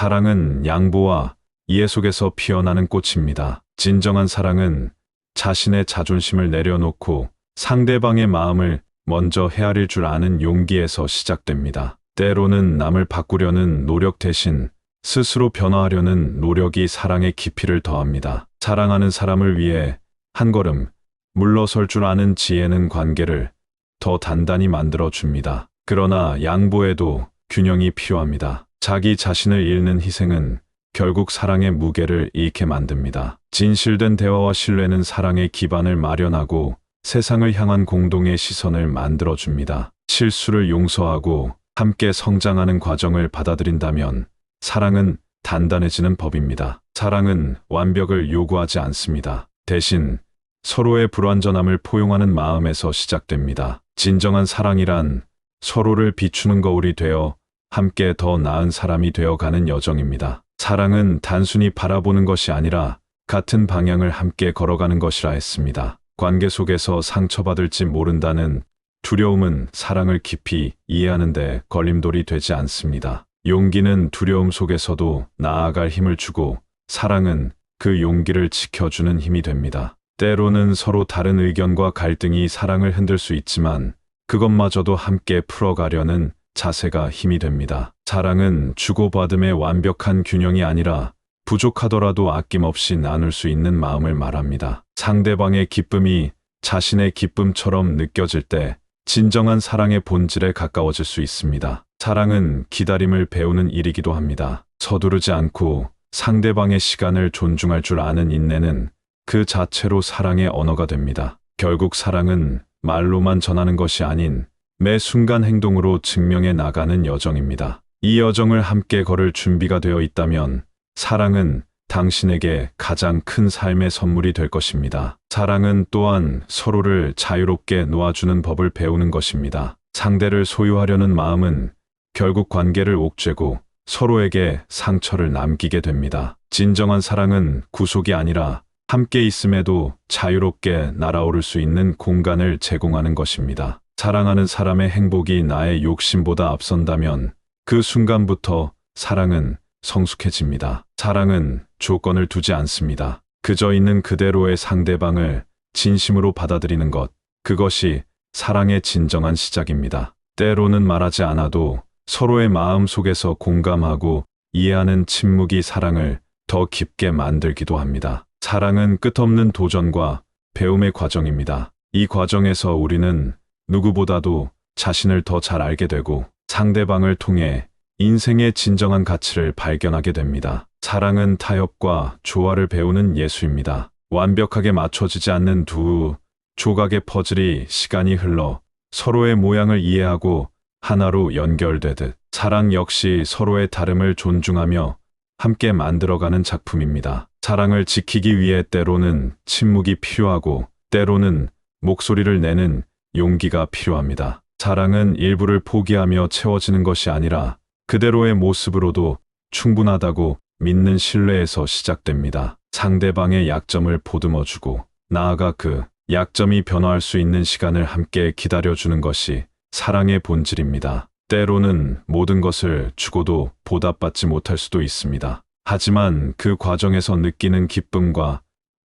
사랑은 양보와 이해 속에서 피어나는 꽃입니다. 진정한 사랑은 자신의 자존심을 내려놓고 상대방의 마음을 먼저 헤아릴 줄 아는 용기에서 시작됩니다. 때로는 남을 바꾸려는 노력 대신 스스로 변화하려는 노력이 사랑의 깊이를 더합니다. 사랑하는 사람을 위해 한 걸음 물러설 줄 아는 지혜는 관계를 더 단단히 만들어줍니다. 그러나 양보에도 균형이 필요합니다. 자기 자신을 잃는 희생은 결국 사랑의 무게를 잃게 만듭니다. 진실된 대화와 신뢰는 사랑의 기반을 마련하고 세상을 향한 공동의 시선을 만들어줍니다. 실수를 용서하고 함께 성장하는 과정을 받아들인다면 사랑은 단단해지는 법입니다. 사랑은 완벽을 요구하지 않습니다. 대신 서로의 불완전함을 포용하는 마음에서 시작됩니다. 진정한 사랑이란 서로를 비추는 거울이 되어 함께 더 나은 사람이 되어가는 여정입니다. 사랑은 단순히 바라보는 것이 아니라 같은 방향을 함께 걸어가는 것이라 했습니다. 관계 속에서 상처받을지 모른다는 두려움은 사랑을 깊이 이해하는 데 걸림돌이 되지 않습니다. 용기는 두려움 속에서도 나아갈 힘을 주고 사랑은 그 용기를 지켜주는 힘이 됩니다. 때로는 서로 다른 의견과 갈등이 사랑을 흔들 수 있지만 그것마저도 함께 풀어가려는 자세가 힘이 됩니다. 사랑은 주고받음의 완벽한 균형이 아니라 부족하더라도 아낌없이 나눌 수 있는 마음을 말합니다. 상대방의 기쁨이 자신의 기쁨처럼 느껴질 때 진정한 사랑의 본질에 가까워질 수 있습니다. 사랑은 기다림을 배우는 일이기도 합니다. 서두르지 않고 상대방의 시간을 존중할 줄 아는 인내는 그 자체로 사랑의 언어가 됩니다. 결국 사랑은 말로만 전하는 것이 아닌 매 순간 행동으로 증명해 나가는 여정입니다. 이 여정을 함께 걸을 준비가 되어 있다면 사랑은 당신에게 가장 큰 삶의 선물이 될 것입니다. 사랑은 또한 서로를 자유롭게 놓아주는 법을 배우는 것입니다. 상대를 소유하려는 마음은 결국 관계를 옥죄고 서로에게 상처를 남기게 됩니다. 진정한 사랑은 구속이 아니라 함께 있음에도 자유롭게 날아오를 수 있는 공간을 제공하는 것입니다. 사랑하는 사람의 행복이 나의 욕심보다 앞선다면 그 순간부터 사랑은 성숙해집니다. 사랑은 조건을 두지 않습니다. 그저 있는 그대로의 상대방을 진심으로 받아들이는 것, 그것이 사랑의 진정한 시작입니다. 때로는 말하지 않아도 서로의 마음 속에서 공감하고 이해하는 침묵이 사랑을 더 깊게 만들기도 합니다. 사랑은 끝없는 도전과 배움의 과정입니다. 이 과정에서 우리는 누구보다도 자신을 더 잘 알게 되고 상대방을 통해 인생의 진정한 가치를 발견하게 됩니다. 사랑은 타협과 조화를 배우는 예술입니다. 완벽하게 맞춰지지 않는 두 조각의 퍼즐이 시간이 흘러 서로의 모양을 이해하고 하나로 연결되듯 사랑 역시 서로의 다름을 존중하며 함께 만들어가는 작품입니다. 사랑을 지키기 위해 때로는 침묵이 필요하고 때로는 목소리를 내는 용기가 필요합니다. 사랑은 일부를 포기하며 채워지는 것이 아니라 그대로의 모습으로도 충분하다고 믿는 신뢰에서 시작됩니다. 상대방의 약점을 보듬어주고 나아가 그 약점이 변화할 수 있는 시간을 함께 기다려주는 것이 사랑의 본질입니다. 때로는 모든 것을 주고도 보답받지 못할 수도 있습니다. 하지만 그 과정에서 느끼는 기쁨과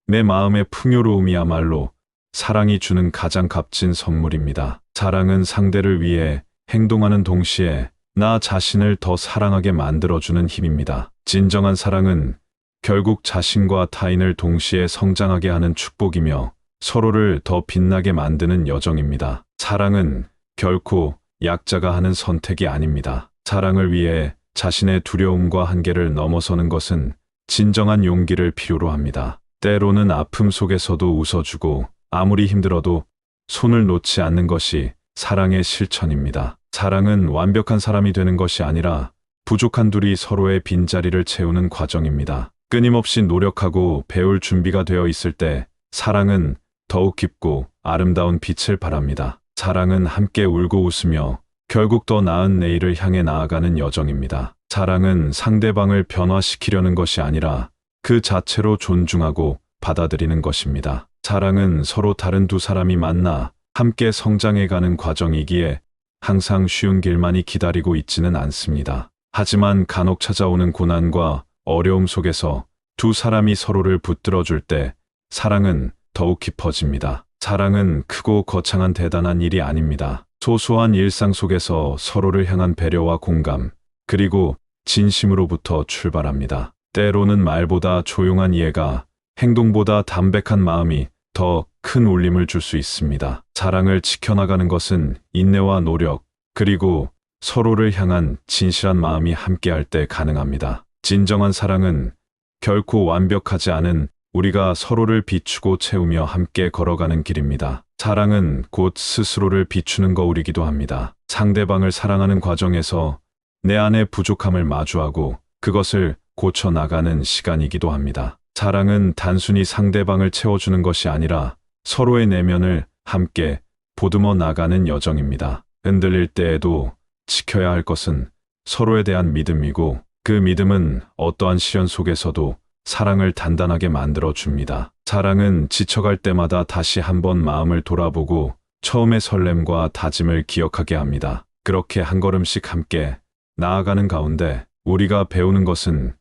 내 마음의 풍요로움이야말로 사랑이 주는 가장 값진 선물입니다. 사랑은 상대를 위해 행동하는 동시에 나 자신을 더 사랑하게 만들어주는 힘입니다. 진정한 사랑은 결국 자신과 타인을 동시에 성장하게 하는 축복이며 서로를 더 빛나게 만드는 여정입니다. 사랑은 결코 약자가 하는 선택이 아닙니다. 사랑을 위해 자신의 두려움과 한계를 넘어서는 것은 진정한 용기를 필요로 합니다. 때로는 아픔 속에서도 웃어주고 아무리 힘들어도 손을 놓지 않는 것이 사랑의 실천입니다. 사랑은 완벽한 사람이 되는 것이 아니라 부족한 둘이 서로의 빈자리를 채우는 과정입니다. 끊임없이 노력하고 배울 준비가 되어 있을 때 사랑은 더욱 깊고 아름다운 빛을 발합니다. 사랑은 함께 울고 웃으며 결국 더 나은 내일을 향해 나아가는 여정입니다. 사랑은 상대방을 변화시키려는 것이 아니라 그 자체로 존중하고 받아들이는 것입니다. 사랑은 서로 다른 두 사람이 만나 함께 성장해가는 과정이기에 항상 쉬운 길만이 기다리고 있지는 않습니다. 하지만 간혹 찾아오는 고난과 어려움 속에서 두 사람이 서로를 붙들어줄 때 사랑은 더욱 깊어집니다. 사랑은 크고 거창한 대단한 일이 아닙니다. 소소한 일상 속에서 서로를 향한 배려와 공감, 그리고 진심으로부터 출발합니다. 때로는 말보다 조용한 이해가, 행동보다 담백한 마음이 더 큰 울림을 줄 수 있습니다. 사랑을 지켜나가는 것은 인내와 노력, 그리고 서로를 향한 진실한 마음이 함께할 때 가능합니다. 진정한 사랑은 결코 완벽하지 않은 우리가 서로를 비추고 채우며 함께 걸어가는 길입니다. 사랑은 곧 스스로를 비추는 거울이기도 합니다. 상대방을 사랑하는 과정에서 내 안의 부족함을 마주하고 그것을 고쳐 나가는 시간이기도 합니다. 사랑은 단순히 상대방을 채워주는 것이 아니라 서로의 내면을 함께 보듬어 나가는 여정입니다. 흔들릴 때에도 지켜야 할 것은 서로에 대한 믿음이고, 그 믿음은 어떠한 시련 속에서도 사랑을 단단하게 만들어 줍니다. 사랑은 지쳐갈 때마다 다시 한번 마음을 돌아보고 처음의 설렘과 다짐을 기억하게 합니다. 그렇게 한 걸음씩 함께 나아가는 가운데 우리가 배우는 것은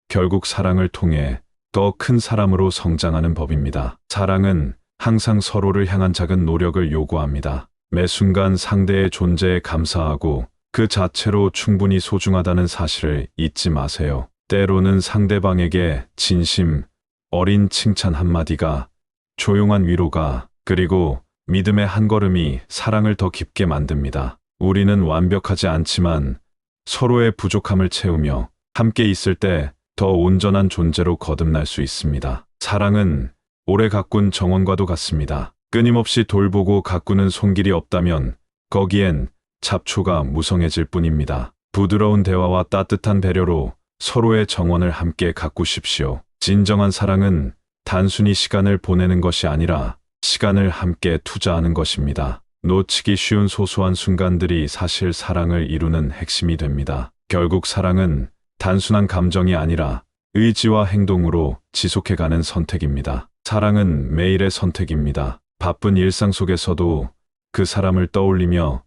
결국 사랑을 통해 더 큰 사람으로 성장하는 법입니다. 사랑은 항상 서로를 향한 작은 노력을 요구합니다. 매 순간 상대의 존재에 감사하고 그 자체로 충분히 소중하다는 사실을 잊지 마세요. 때로는 상대방에게 진심 어린 칭찬 한마디가, 조용한 위로가, 그리고 믿음의 한 걸음이 사랑을 더 깊게 만듭니다. 우리는 완벽하지 않지만 서로의 부족함을 채우며 함께 있을 때 더 온전한 존재로 거듭날 수 있습니다. 사랑은 오래 가꾼 정원과도 같습니다. 끊임없이 돌보고 가꾸는 손길이 없다면 거기엔 잡초가 무성해질 뿐입니다. 부드러운 대화와 따뜻한 배려로 서로의 정원을 함께 가꾸십시오. 진정한 사랑은 단순히 시간을 보내는 것이 아니라 시간을 함께 투자하는 것입니다. 놓치기 쉬운 소소한 순간들이 사실 사랑을 이루는 핵심이 됩니다. 결국 사랑은 단순한 감정이 아니라 의지와 행동으로 지속해가는 선택입니다. 사랑은 매일의 선택입니다. 바쁜 일상 속에서도 그 사람을 떠올리며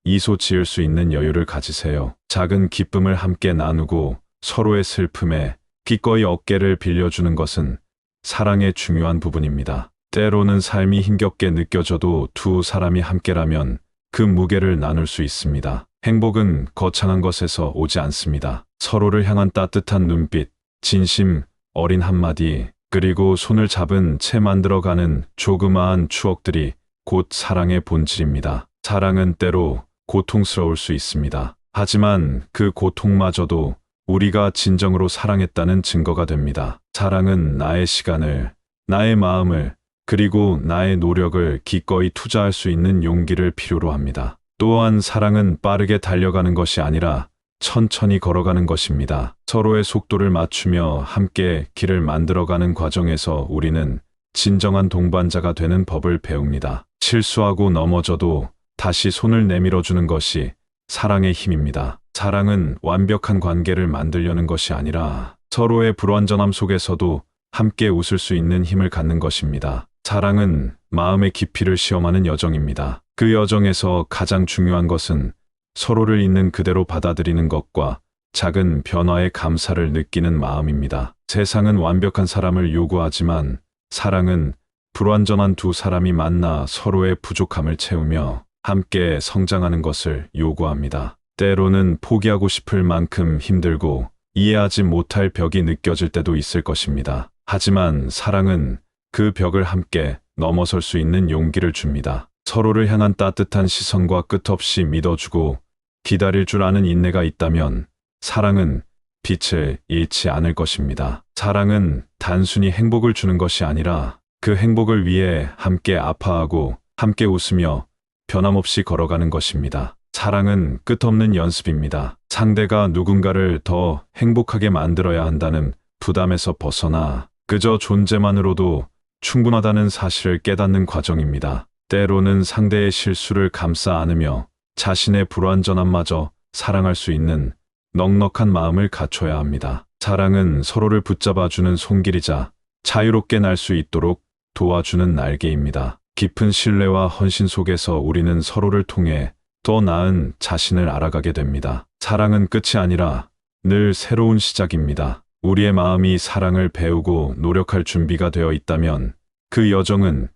미소 지을 수 있는 여유를 가지세요. 작은 기쁨을 함께 나누고 서로의 슬픔에 기꺼이 어깨를 빌려주는 것은 사랑의 중요한 부분입니다. 때로는 삶이 힘겹게 느껴져도 두 사람이 함께라면 그 무게를 나눌 수 있습니다. 행복은 거창한 것에서 오지 않습니다. 서로를 향한 따뜻한 눈빛, 진심, 어린 한마디, 그리고 손을 잡은 채 만들어가는 조그마한 추억들이 곧 사랑의 본질입니다. 사랑은 때로 고통스러울 수 있습니다. 하지만 그 고통마저도 우리가 진정으로 사랑했다는 증거가 됩니다. 사랑은 나의 시간을, 나의 마음을, 그리고 나의 노력을 기꺼이 투자할 수 있는 용기를 필요로 합니다. 또한 사랑은 빠르게 달려가는 것이 아니라 천천히 걸어가는 것입니다. 서로의 속도를 맞추며 함께 길을 만들어가는 과정에서 우리는 진정한 동반자가 되는 법을 배웁니다. 실수하고 넘어져도 다시 손을 내밀어주는 것이 사랑의 힘입니다. 사랑은 완벽한 관계를 만들려는 것이 아니라 서로의 불완전함 속에서도 함께 웃을 수 있는 힘을 갖는 것입니다. 사랑은 마음의 깊이를 시험하는 여정입니다. 그 여정에서 가장 중요한 것은 서로를 있는 그대로 받아들이는 것과 작은 변화에 감사를 느끼는 마음입니다. 세상은 완벽한 사람을 요구하지만 사랑은 불완전한 두 사람이 만나 서로의 부족함을 채우며 함께 성장하는 것을 요구합니다. 때로는 포기하고 싶을 만큼 힘들고 이해하지 못할 벽이 느껴질 때도 있을 것입니다. 하지만 사랑은 그 벽을 함께 넘어설 수 있는 용기를 줍니다. 서로를 향한 따뜻한 시선과 끝없이 믿어주고 기다릴 줄 아는 인내가 있다면 사랑은 빛을 잃지 않을 것입니다. 사랑은 단순히 행복을 주는 것이 아니라 그 행복을 위해 함께 아파하고 함께 웃으며 변함없이 걸어가는 것입니다. 사랑은 끝없는 연습입니다. 상대가 누군가를 더 행복하게 만들어야 한다는 부담에서 벗어나 그저 존재만으로도 충분하다는 사실을 깨닫는 과정입니다. 때로는 상대의 실수를 감싸 안으며 자신의 불완전함마저 사랑할 수 있는 넉넉한 마음을 갖춰야 합니다. 사랑은 서로를 붙잡아주는 손길이자 자유롭게 날 수 있도록 도와주는 날개입니다. 깊은 신뢰와 헌신 속에서 우리는 서로를 통해 더 나은 자신을 알아가게 됩니다. 사랑은 끝이 아니라 늘 새로운 시작입니다. 우리의 마음이 사랑을 배우고 노력할 준비가 되어 있다면 그 여정은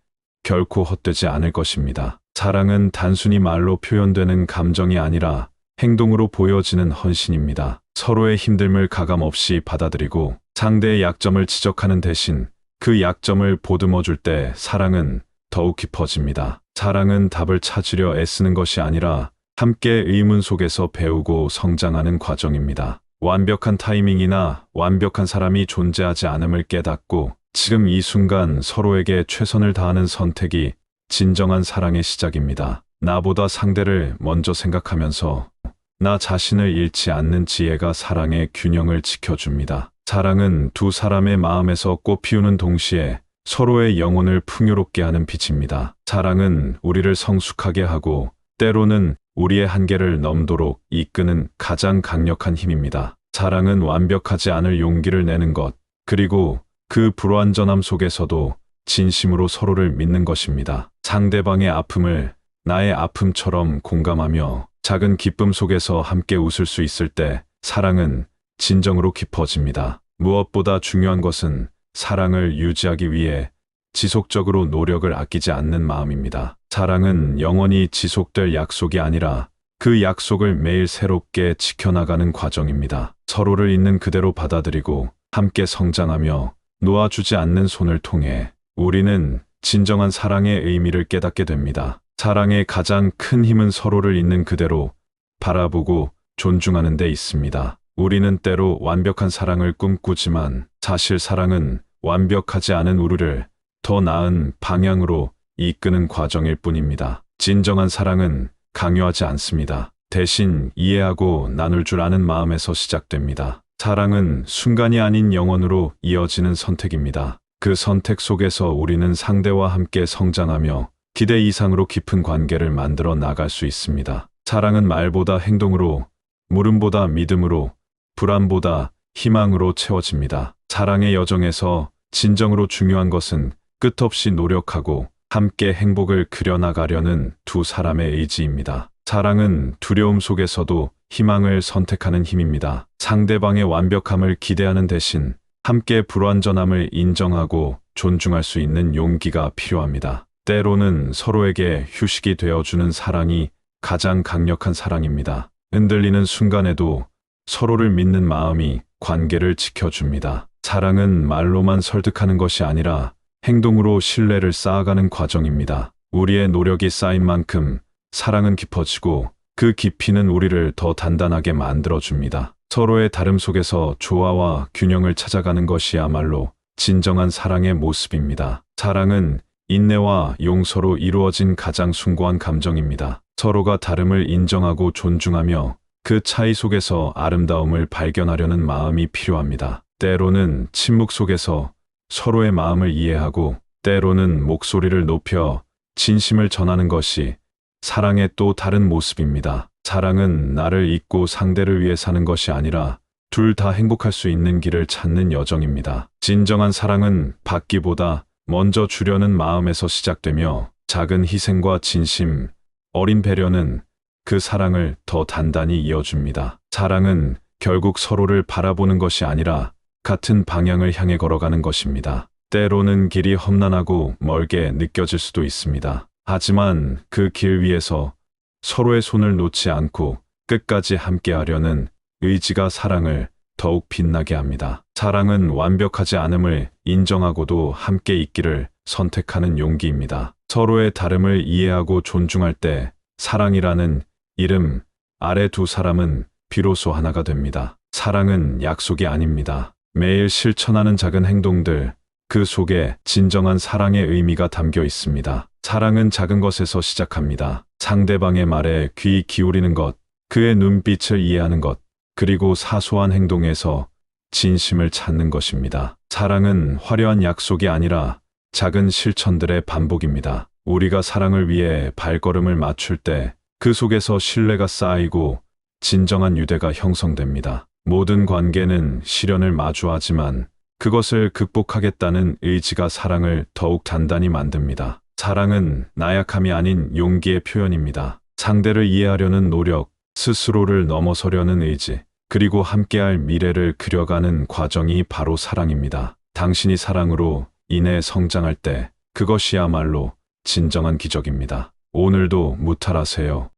결코 헛되지 않을 것입니다. 사랑은 단순히 말로 표현되는 감정이 아니라 행동으로 보여지는 헌신입니다. 서로의 힘듦을 가감없이 받아들이고 상대의 약점을 지적하는 대신 그 약점을 보듬어 줄 때 사랑은 더욱 깊어집니다. 사랑은 답을 찾으려 애쓰는 것이 아니라 함께 의문 속에서 배우고 성장하는 과정입니다. 완벽한 타이밍이나 완벽한 사람이 존재하지 않음을 깨닫고 지금 이 순간 서로에게 최선을 다하는 선택이 진정한 사랑의 시작입니다. 나보다 상대를 먼저 생각하면서 나 자신을 잃지 않는 지혜가 사랑의 균형을 지켜줍니다. 사랑은 두 사람의 마음에서 꽃피우는 동시에 서로의 영혼을 풍요롭게 하는 빛입니다. 사랑은 우리를 성숙하게 하고 때로는 우리의 한계를 넘도록 이끄는 가장 강력한 힘입니다. 사랑은 완벽하지 않을 용기를 내는 것, 그리고 그 불완전함 속에서도 진심으로 서로를 믿는 것입니다. 상대방의 아픔을 나의 아픔처럼 공감하며 작은 기쁨 속에서 함께 웃을 수 있을 때 사랑은 진정으로 깊어집니다. 무엇보다 중요한 것은 사랑을 유지하기 위해 지속적으로 노력을 아끼지 않는 마음입니다. 사랑은 영원히 지속될 약속이 아니라 그 약속을 매일 새롭게 지켜나가는 과정입니다. 서로를 있는 그대로 받아들이고 함께 성장하며 놓아주지 않는 손을 통해 우리는 진정한 사랑의 의미를 깨닫게 됩니다. 사랑의 가장 큰 힘은 서로를 있는 그대로 바라보고 존중하는 데 있습니다. 우리는 때로 완벽한 사랑을 꿈꾸지만 사실 사랑은 완벽하지 않은 우리를 더 나은 방향으로 이끄는 과정일 뿐입니다. 진정한 사랑은 강요하지 않습니다. 대신 이해하고 나눌 줄 아는 마음에서 시작됩니다. 사랑은 순간이 아닌 영원으로 이어지는 선택입니다. 그 선택 속에서 우리는 상대와 함께 성장하며 기대 이상으로 깊은 관계를 만들어 나갈 수 있습니다. 사랑은 말보다 행동으로, 물음보다 믿음으로, 불안보다 희망으로 채워집니다. 사랑의 여정에서 진정으로 중요한 것은 끝없이 노력하고 함께 행복을 그려나가려는 두 사람의 의지입니다. 사랑은 두려움 속에서도 희망을 선택하는 힘입니다. 상대방의 완벽함을 기대하는 대신 함께 불완전함을 인정하고 존중할 수 있는 용기가 필요합니다. 때로는 서로에게 휴식이 되어주는 사랑이 가장 강력한 사랑입니다. 흔들리는 순간에도 서로를 믿는 마음이 관계를 지켜줍니다. 사랑은 말로만 설득하는 것이 아니라 행동으로 신뢰를 쌓아가는 과정입니다. 우리의 노력이 쌓인 만큼 사랑은 깊어지고 그 깊이는 우리를 더 단단하게 만들어줍니다. 서로의 다름 속에서 조화와 균형을 찾아가는 것이야말로 진정한 사랑의 모습입니다. 사랑은 인내와 용서로 이루어진 가장 숭고한 감정입니다. 서로가 다름을 인정하고 존중하며 그 차이 속에서 아름다움을 발견하려는 마음이 필요합니다. 때로는 침묵 속에서 서로의 마음을 이해하고 때로는 목소리를 높여 진심을 전하는 것이 사랑의 또 다른 모습입니다. 사랑은 나를 잊고 상대를 위해 사는 것이 아니라 둘 다 행복할 수 있는 길을 찾는 여정입니다. 진정한 사랑은 받기보다 먼저 주려는 마음에서 시작되며 작은 희생과 진심, 어린 배려는 그 사랑을 더 단단히 이어줍니다. 사랑은 결국 서로를 바라보는 것이 아니라 같은 방향을 향해 걸어가는 것입니다. 때로는 길이 험난하고 멀게 느껴질 수도 있습니다. 하지만 그 길 위에서 서로의 손을 놓지 않고 끝까지 함께하려는 의지가 사랑을 더욱 빛나게 합니다. 사랑은 완벽하지 않음을 인정하고도 함께 있기를 선택하는 용기입니다. 서로의 다름을 이해하고 존중할 때 사랑이라는 이름 아래 두 사람은 비로소 하나가 됩니다. 사랑은 약속이 아닙니다. 매일 실천하는 작은 행동들, 그 속에 진정한 사랑의 의미가 담겨 있습니다. 사랑은 작은 것에서 시작합니다. 상대방의 말에 귀 기울이는 것, 그의 눈빛을 이해하는 것, 그리고 사소한 행동에서 진심을 찾는 것입니다. 사랑은 화려한 약속이 아니라 작은 실천들의 반복입니다. 우리가 사랑을 위해 발걸음을 맞출 때 그 속에서 신뢰가 쌓이고 진정한 유대가 형성됩니다. 모든 관계는 시련을 마주하지만 그것을 극복하겠다는 의지가 사랑을 더욱 단단히 만듭니다. 사랑은 나약함이 아닌 용기의 표현입니다. 상대를 이해하려는 노력, 스스로를 넘어서려는 의지, 그리고 함께할 미래를 그려가는 과정이 바로 사랑입니다. 당신이 사랑으로 인해 성장할 때 그것이야말로 진정한 기적입니다. 오늘도 무탈하세요.